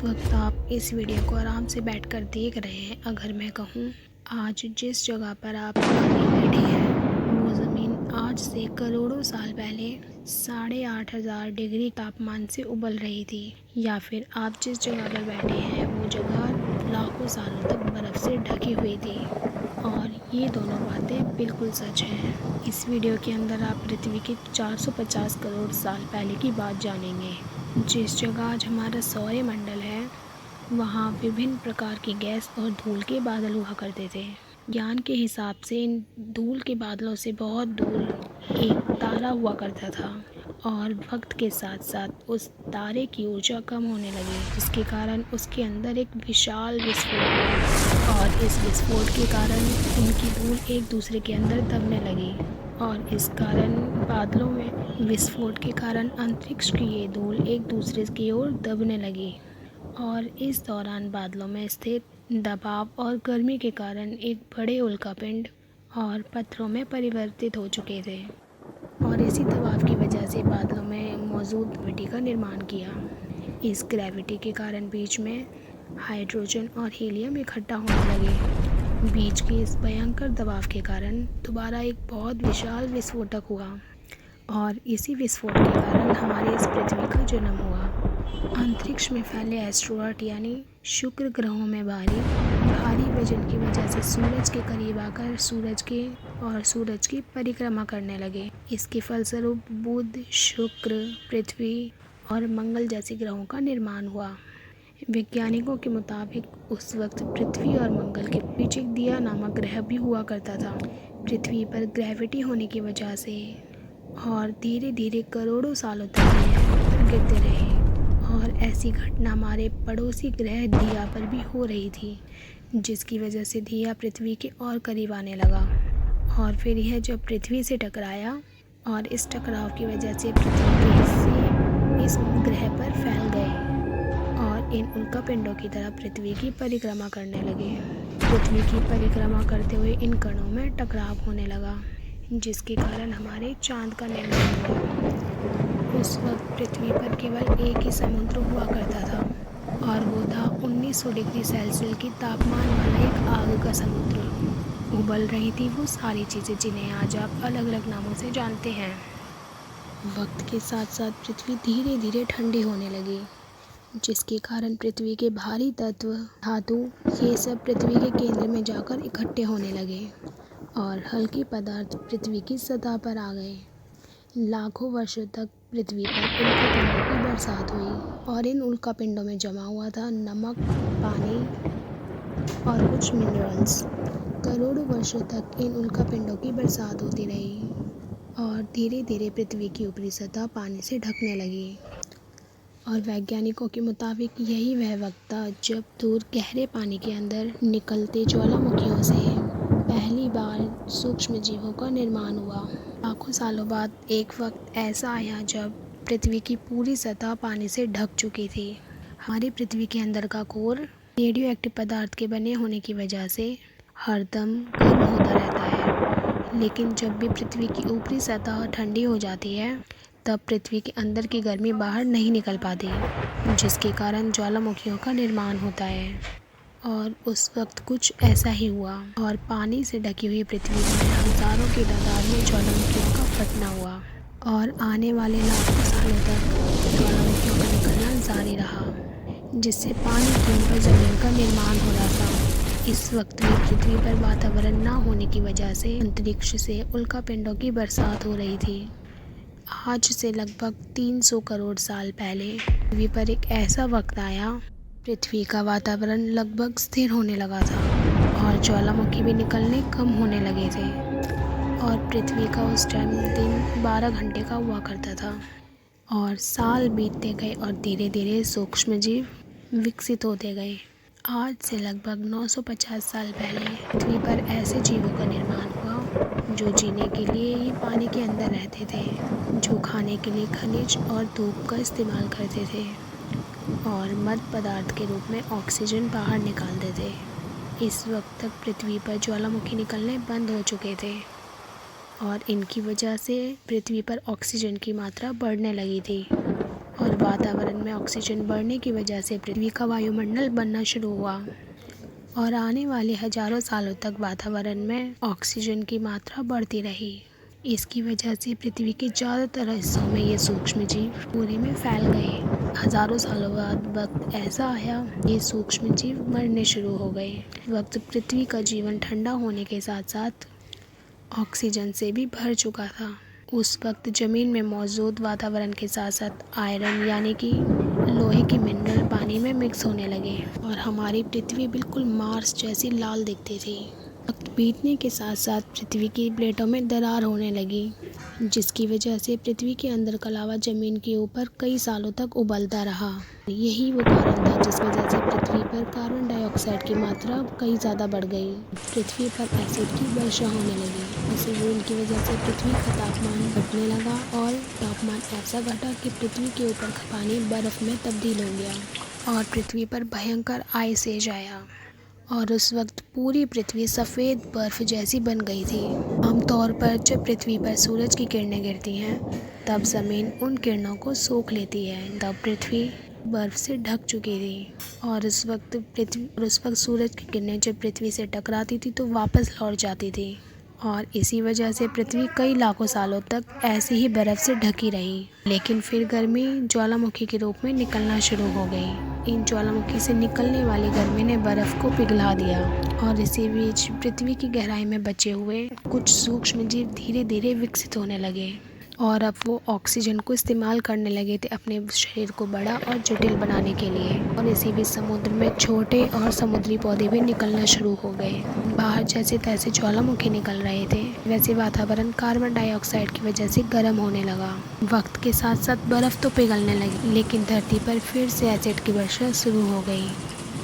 वक्त आप इस वीडियो को आराम से बैठकर देख रहे हैं। अगर मैं कहूँ, आज जिस जगह पर आप अभी बैठे हैं वो ज़मीन आज से करोड़ों साल पहले 8,500 डिग्री तापमान से उबल रही थी, या फिर आप जिस जगह पर बैठे हैं वो जगह लाखों सालों तक बर्फ़ से ढकी हुई थी। और ये दोनों बातें बिल्कुल सच हैं। इस वीडियो के अंदर आप पृथ्वी के 450 करोड़ साल पहले की बात जानेंगे। जिस जगह आज हमारा सौरमंडल है वहाँ विभिन्न प्रकार की गैस और धूल के बादल हुआ करते थे। ज्ञान के हिसाब से इन धूल के बादलों से बहुत दूर एक तारा हुआ करता था, और वक्त के साथ साथ उस तारे की ऊर्जा कम होने लगी, जिसके कारण उसके अंदर एक विशाल विस्फोट हुआ। और इस विस्फोट के कारण उनकी धूल एक दूसरे के अंदर दबने लगी, और इस कारण बादलों में विस्फोट के कारण अंतरिक्ष की ये धूल एक दूसरे की ओर दबने लगी। और इस दौरान बादलों में स्थित दबाव और गर्मी के कारण एक बड़े उल्कापिंड और पत्थरों में परिवर्तित हो चुके थे, और इसी दबाव की वजह से बादलों में मौजूद ग्रेविटी का निर्माण किया। इस ग्रेविटी के कारण बीच में हाइड्रोजन और हीलियम इकट्ठा होने लगे। बीच के इस भयंकर दबाव के कारण दोबारा एक बहुत विशाल विस्फोटक हुआ, और इसी विस्फोट के कारण हमारी इस पृथ्वी का जन्म हुआ। अंतरिक्ष में फैले एस्ट्रॉयड यानी शुक्र ग्रहों में भारी वजन की वजह से सूरज के करीब आकर सूरज की परिक्रमा करने लगे। इसके फलस्वरूप बुध, शुक्र, पृथ्वी और मंगल जैसे ग्रहों का निर्माण हुआ। वैज्ञानिकों के मुताबिक उस वक्त पृथ्वी और मंगल के बीच एक दिया नामक ग्रह भी हुआ करता था। पृथ्वी पर ग्रेविटी होने की वजह से और धीरे धीरे करोड़ों सालों तक ये गिरते रहे, और ऐसी घटना हमारे पड़ोसी ग्रह दिया पर भी हो रही थी, जिसकी वजह से दिया पृथ्वी के और करीब आने लगा। और फिर यह जब पृथ्वी से टकराया, और इस टकराव की वजह से पृथ्वी के हिस्से इस ग्रह पर फैल गए और इन उल्कापिंडों की तरह पृथ्वी की परिक्रमा करने लगे। पृथ्वी की परिक्रमा करते हुए इन कणों में टकराव होने लगा, जिसके कारण हमारे चांद का निर्माण हुआ। उस वक्त पृथ्वी पर केवल एक ही समुद्र हुआ करता था, और वो था 1900 डिग्री सेल्सियस की तापमान वाला एक आग का समुद्र। उबल रही थी वो सारी चीज़ें जिन्हें आज आप अलग अलग नामों से जानते हैं। वक्त के साथ साथ पृथ्वी धीरे धीरे ठंडी होने लगी, जिसके कारण पृथ्वी के भारी तत्व, धातु, ये सब पृथ्वी के केंद्र में जाकर इकट्ठे होने लगे, और हल्के पदार्थ पृथ्वी की सतह पर आ गए। लाखों वर्षों तक पृथ्वी पर उल्कापिंडों की बरसात हुई, और इन उल्कापिंडों में जमा हुआ था नमक, पानी और कुछ मिनरल्स। करोड़ों वर्षों तक इन उल्कापिंडों की बरसात होती रही, और धीरे धीरे पृथ्वी की ऊपरी सतह पानी से ढकने लगी। और वैज्ञानिकों के मुताबिक यही वह वक्त था जब दूर गहरे पानी के अंदर निकलते ज्वालामुखियों से पहली बार सूक्ष्म जीवों का निर्माण हुआ। लाखों सालों बाद एक वक्त ऐसा आया जब पृथ्वी की पूरी सतह पानी से ढक चुकी थी। हमारी पृथ्वी के अंदर का कोर रेडियो एक्टिव पदार्थ के बने होने की वजह से हरदम गर्म होता रहता है, लेकिन जब भी पृथ्वी की ऊपरी सतह ठंडी हो जाती है तब पृथ्वी के अंदर की गर्मी बाहर नहीं निकल पाती, जिसके कारण ज्वालामुखियों का निर्माण होता है। और उस वक्त कुछ ऐसा ही हुआ, और पानी से ढकी हुई पृथ्वी में हज़ारों की तादाद में ज्वालामुखियों का फटना हुआ, और आने वाले लाखों सालों तक ज्वालामुखियों का निकलना जारी रहा, जिससे पानी के ऊपर ज़मीन का निर्माण हो रहा था। इस वक्त भी पृथ्वी पर वातावरण न होने की वजह से अंतरिक्ष से उल्कापिंडों की बरसात हो रही थी। आज से लगभग 300 करोड़ साल पहले पृथ्वी पर एक ऐसा वक्त आया, पृथ्वी का वातावरण लगभग स्थिर होने लगा था, और ज्वालामुखी भी निकलने कम होने लगे थे, और पृथ्वी का उस टाइम दिन 12 घंटे का हुआ करता था। और साल बीतते गए, और धीरे धीरे सूक्ष्म जीव विकसित होते गए। आज से लगभग 950 साल पहले पृथ्वी पर ऐसे जीवों का निर्माण हुआ जो जीने के लिए ही पानी के अंदर रहते थे, जो खाने के लिए खनिज और धूप का इस्तेमाल करते थे, और मद पदार्थ के रूप में ऑक्सीजन बाहर निकालते थे। इस वक्त तक पृथ्वी पर ज्वालामुखी निकलने बंद हो चुके थे, और इनकी वजह से पृथ्वी पर ऑक्सीजन की मात्रा बढ़ने लगी थी। और वातावरण में ऑक्सीजन बढ़ने की वजह से पृथ्वी का वायुमंडल बनना शुरू हुआ और आने वाले हजारों सालों तक वातावरण में ऑक्सीजन की मात्रा बढ़ती रही। इसकी वजह से पृथ्वी के ज़्यादातर हिस्सों में ये सूक्ष्म जीव पूरे में फैल गए। हजारों सालों बाद वक्त ऐसा आया ये सूक्ष्म जीव मरने शुरू हो गए। वक्त पृथ्वी का जीवन ठंडा होने के साथ साथ ऑक्सीजन से भी भर चुका था। उस वक्त ज़मीन में मौजूद वातावरण के साथ साथ आयरन यानी कि लोहे के मिनरल पानी में मिक्स होने लगे और हमारी पृथ्वी बिल्कुल मार्स जैसी लाल दिखती थी। वक्त बीतने के साथ साथ पृथ्वी की प्लेटों में दरार होने लगी, जिसकी वजह से पृथ्वी के अंदर का लावा ज़मीन के ऊपर कई सालों तक उबलता रहा। यही वो कारण था जिस वजह से पृथ्वी पर कार्बन डाइऑक्साइड की मात्रा कई ज़्यादा बढ़ गई। पृथ्वी पर एसिड की वर्षा होने लगी। इसी उनकी वजह से पृथ्वी का तापमान घटने लगा और तापमान ऐसा घटा कि पृथ्वी के ऊपर का पानी बर्फ़ में तब्दील हो गया और पृथ्वी पर भयंकर आइस एज आया और उस वक्त पूरी पृथ्वी सफ़ेद बर्फ़ जैसी बन गई थी। आमतौर पर जब पृथ्वी पर सूरज की किरणें गिरती हैं तब ज़मीन उन किरणों को सोख लेती है। तब पृथ्वी बर्फ़ से ढक चुकी थी और उस वक्त सूरज की किरणें जब पृथ्वी से टकराती थी तो वापस लौट जाती थी और इसी वजह से पृथ्वी कई लाखों सालों तक ऐसे ही बर्फ़ से ढकी रही। लेकिन फिर गर्मी ज्वालामुखी के रूप में निकलना शुरू हो गई। इन ज्वालामुखी से निकलने वाली गर्मी ने बर्फ़ को पिघला दिया और इसी बीच पृथ्वी की गहराई में बचे हुए कुछ सूक्ष्म जीव धीरे धीरे विकसित होने लगे और अब वो ऑक्सीजन को इस्तेमाल करने लगे थे अपने शरीर को बड़ा और जटिल बनाने के लिए। और इसी बीच समुद्र में छोटे और समुद्री पौधे भी निकलना शुरू हो गए। बाहर जैसे तैसे ज्वालामुखी निकल रहे थे वैसे वातावरण कार्बन डाइऑक्साइड की वजह से गर्म होने लगा। वक्त के साथ साथ बर्फ़ तो पिघलने लगी लेकिन धरती पर फिर से एसिड की वर्षा शुरू हो गई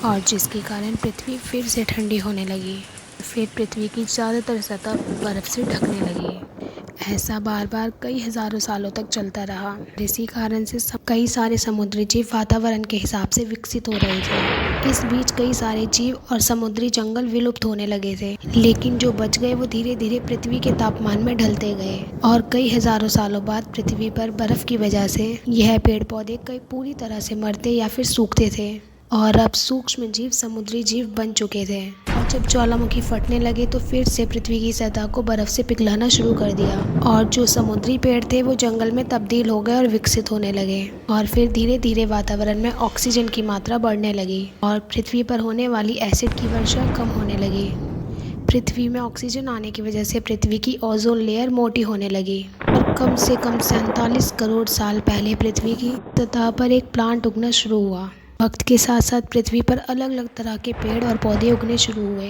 और जिसके कारण पृथ्वी फिर से ठंडी होने लगी। फिर पृथ्वी की ज़्यादातर सतह बर्फ़ से ढकने लगी। ऐसा बार बार कई हज़ारों सालों तक चलता रहा। इसी कारण से कई सारे समुद्री जीव वातावरण के हिसाब से विकसित हो रहे थे। इस बीच कई सारे जीव और समुद्री जंगल विलुप्त होने लगे थे, लेकिन जो बच गए वो धीरे धीरे पृथ्वी के तापमान में ढलते गए और कई हज़ारों सालों बाद पृथ्वी पर बर्फ़ की वजह से यह पेड़ पौधे कई पूरी तरह से मरते या फिर सूखते थे और अब सूक्ष्म जीव समुद्री जीव बन चुके थे। और जब ज्वालामुखी फटने लगे तो फिर से पृथ्वी की सतह को बर्फ़ से पिघलाना शुरू कर दिया और जो समुद्री पेड़ थे वो जंगल में तब्दील हो गए और विकसित होने लगे और फिर धीरे धीरे वातावरण में ऑक्सीजन की मात्रा बढ़ने लगी और पृथ्वी पर होने वाली एसिड की वर्षा कम होने लगी। पृथ्वी में ऑक्सीजन आने की वजह से पृथ्वी की ओजोन लेयर मोटी होने लगी और कम से कम 47 करोड़ साल पहले पृथ्वी की सतह पर एक प्लांट उगना शुरू हुआ। वक्त के साथ साथ पृथ्वी पर अलग अलग तरह के पेड़ और पौधे उगने शुरू हुए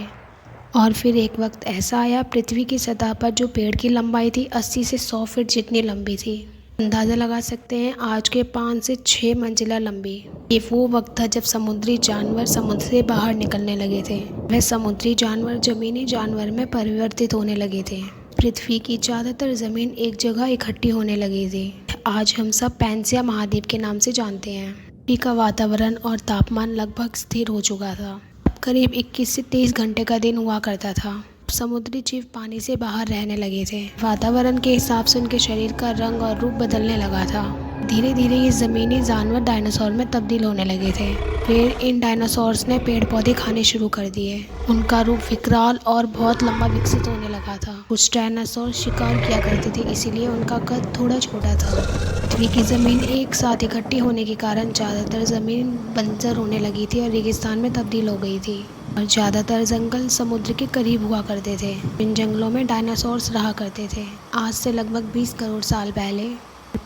और फिर एक वक्त ऐसा आया पृथ्वी की सतह पर जो पेड़ की लंबाई थी 80 से 100 फीट जितनी लंबी थी। अंदाज़ा लगा सकते हैं आज के 5 से 6 मंजिला लंबी। ये वो वक्त था जब समुद्री जानवर समुद्र से बाहर निकलने लगे थे। वह समुद्री जानवर ज़मीनी जानवर में परिवर्तित होने लगे थे। पृथ्वी की ज़्यादातर ज़मीन एक जगह इकट्ठी होने लगी थी। आज हम सब पैंसिया महाद्वीप के नाम से जानते हैं। पृथ्वी का वातावरण और तापमान लगभग स्थिर हो चुका था। करीब 21 से 23 घंटे का दिन हुआ करता था। समुद्री जीव पानी से बाहर रहने लगे थे। वातावरण के हिसाब से उनके शरीर का रंग और रूप बदलने लगा था। धीरे धीरे ये ज़मीनी जानवर डायनासोर में तब्दील होने लगे थे। फिर इन डायनासोर्स ने पेड़ पौधे खाने शुरू कर दिए। उनका रूप विकराल और बहुत लंबा विकसित होने लगा था। कुछ डायनासोर शिकार किया करते थे, इसीलिए उनका कद थोड़ा छोटा था। पृथ्वी की ज़मीन एक साथ इकट्ठी होने के कारण ज़्यादातर ज़मीन बंजर होने लगी थी और रेगिस्तान में तब्दील हो गई थी और ज़्यादातर जंगल समुद्र के करीब हुआ करते थे। इन जंगलों में डायनासोर्स रहा करते थे। आज से लगभग 20 करोड़ साल पहले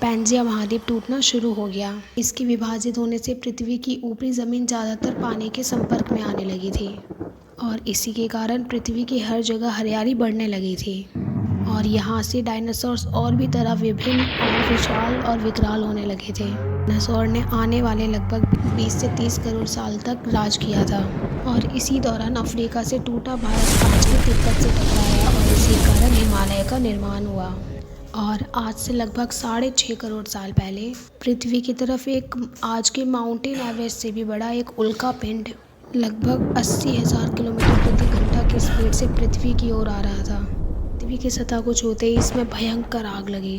पैंजिया महाद्वीप टूटना शुरू हो गया। इसके विभाजित होने से पृथ्वी की ऊपरी ज़मीन ज़्यादातर पानी के संपर्क में आने लगी थी और इसी के कारण पृथ्वी की हर जगह हरियाली बढ़ने लगी थी और यहाँ से डायनासोर्स और भी तरह विभिन्न और विशाल और विकराल होने लगे थे। डायनासोर ने आने वाले लगभग 20 से 30 करोड़ साल तक राज किया था और इसी दौरान अफ्रीका से टूटा भारत आज के तिब्बत से टकराया और इसी कारण हिमालय का निर्माण हुआ। और आज से लगभग 6.5 करोड़ साल पहले पृथ्वी की तरफ एक आज के माउंटेन एवरेस्ट से भी बड़ा एक उल्का पिंड लगभग 80,000 किलोमीटर प्रति घंटा की स्पीड से पृथ्वी की ओर आ रहा था। पृथ्वी की सतह को छूते ही इसमें भयंकर आग लगी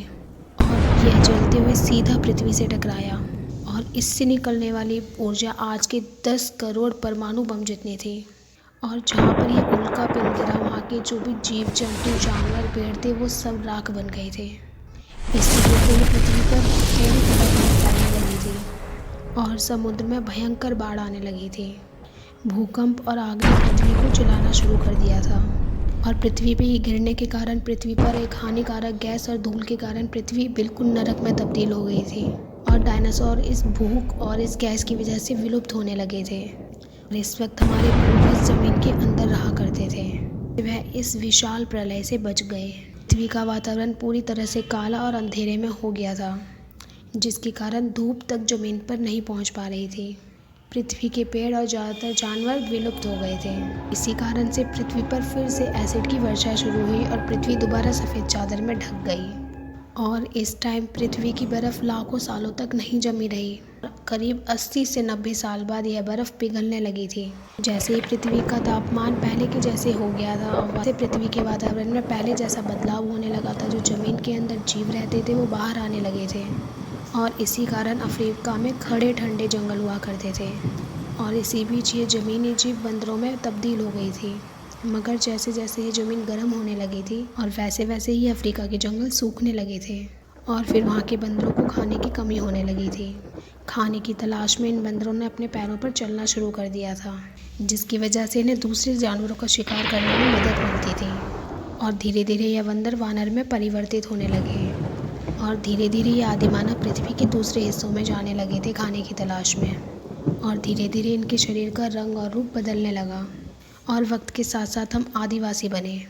और यह जलते हुए सीधा पृथ्वी से टकराया। इससे निकलने वाली ऊर्जा आज के 10 करोड़ परमाणु बम जितनी थी। और जहाँ पर ये उल्का पिंड गिरा वहाँ के जो भी जीव जंतु जानवर पेड़ थे वो सब राख बन गए थे। इसलिए पूरी पृथ्वी पर पूरी तरह बर्फ फैलने लगी थी और समुद्र में भयंकर बाढ़ आने लगी थी। भूकंप और आग ने पृथ्वी को जलाना शुरू कर दिया था और पृथ्वी पे ये गिरने के कारण पृथ्वी पर एक हानिकारक गैस और धूल के कारण पृथ्वी बिल्कुल नरक में तब्दील हो गई थी और डायनासोर इस भूख और इस गैस की वजह से विलुप्त होने लगे थे। और इस वक्त हमारे पूर्वज जमीन के अंदर रहा करते थे, वह इस विशाल प्रलय से बच गए। पृथ्वी का वातावरण पूरी तरह से काला और अंधेरे में हो गया था, जिसके कारण धूप तक जमीन पर नहीं पहुंच पा रही थी। पृथ्वी के पेड़ और ज़्यादातर जानवर विलुप्त हो गए थे। इसी कारण से पृथ्वी पर फिर से एसिड की वर्षा शुरू हुई और पृथ्वी दोबारा सफ़ेद चादर में ढक गई। और इस टाइम पृथ्वी की बर्फ़ लाखों सालों तक नहीं जमी रही। करीब 80 से 90 साल बाद यह बर्फ़ पिघलने लगी थी। जैसे ही पृथ्वी का तापमान पहले के जैसे हो गया था और वैसे पृथ्वी के वातावरण में पहले जैसा बदलाव होने लगा था। जो ज़मीन के अंदर जीव रहते थे वो बाहर आने लगे थे और इसी कारण अफ्रीका में खड़े ठंडे जंगल हुआ करते थे। और इसी बीच ये ज़मीनी जीव बंदरों में तब्दील हो गई थी। मगर जैसे जैसे ये ज़मीन गर्म होने लगी थी और वैसे वैसे ही अफ्रीका के जंगल सूखने लगे थे और फिर वहाँ के बंदरों को खाने की कमी होने लगी थी। खाने की तलाश में इन बंदरों ने अपने पैरों पर चलना शुरू कर दिया था, जिसकी वजह से इन्हें दूसरे जानवरों का शिकार करने में मदद मिलती थी। और धीरे धीरे यह बंदर वानर में परिवर्तित होने लगे और धीरे धीरे ये आदिमानव पृथ्वी के दूसरे हिस्सों में जाने लगे थे खाने की तलाश में। और धीरे धीरे इनके शरीर का रंग और रूप बदलने लगा और वक्त के साथ साथ हम आदिवासी बने,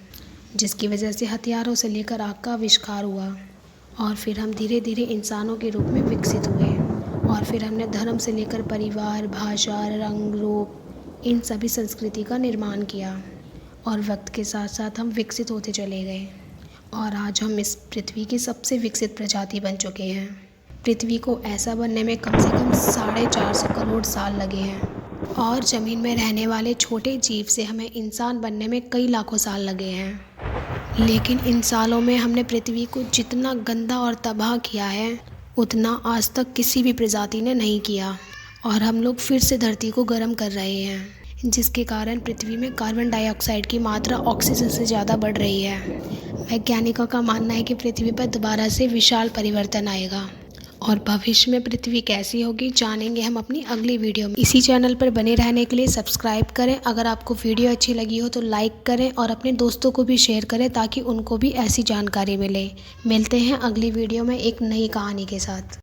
जिसकी वजह से हथियारों से लेकर आग का आविष्कार हुआ। और फिर हम धीरे धीरे इंसानों के रूप में विकसित हुए और फिर हमने धर्म से लेकर परिवार, भाषा, रंग, रूप, इन सभी संस्कृति का निर्माण किया। और वक्त के साथ साथ हम विकसित होते चले गए और आज हम इस पृथ्वी की सबसे विकसित प्रजाति बन चुके हैं। पृथ्वी को ऐसा बनने में कम से कम 450 करोड़ साल लगे हैं और ज़मीन में रहने वाले छोटे जीव से हमें इंसान बनने में कई लाखों साल लगे हैं। लेकिन इन सालों में हमने पृथ्वी को जितना गंदा और तबाह किया है उतना आज तक किसी भी प्रजाति ने नहीं किया। और हम लोग फिर से धरती को गर्म कर रहे हैं, जिसके कारण पृथ्वी में कार्बन डाइऑक्साइड की मात्रा ऑक्सीजन से ज़्यादा बढ़ रही है। वैज्ञानिकों का मानना है कि पृथ्वी पर दोबारा से विशाल परिवर्तन आएगा और भविष्य में पृथ्वी कैसी होगी जानेंगे हम अपनी अगली वीडियो में। इसी चैनल पर बने रहने के लिए सब्सक्राइब करें। अगर आपको वीडियो अच्छी लगी हो तो लाइक करें और अपने दोस्तों को भी शेयर करें ताकि उनको भी ऐसी जानकारी मिले। मिलते हैं अगली वीडियो में एक नई कहानी के साथ।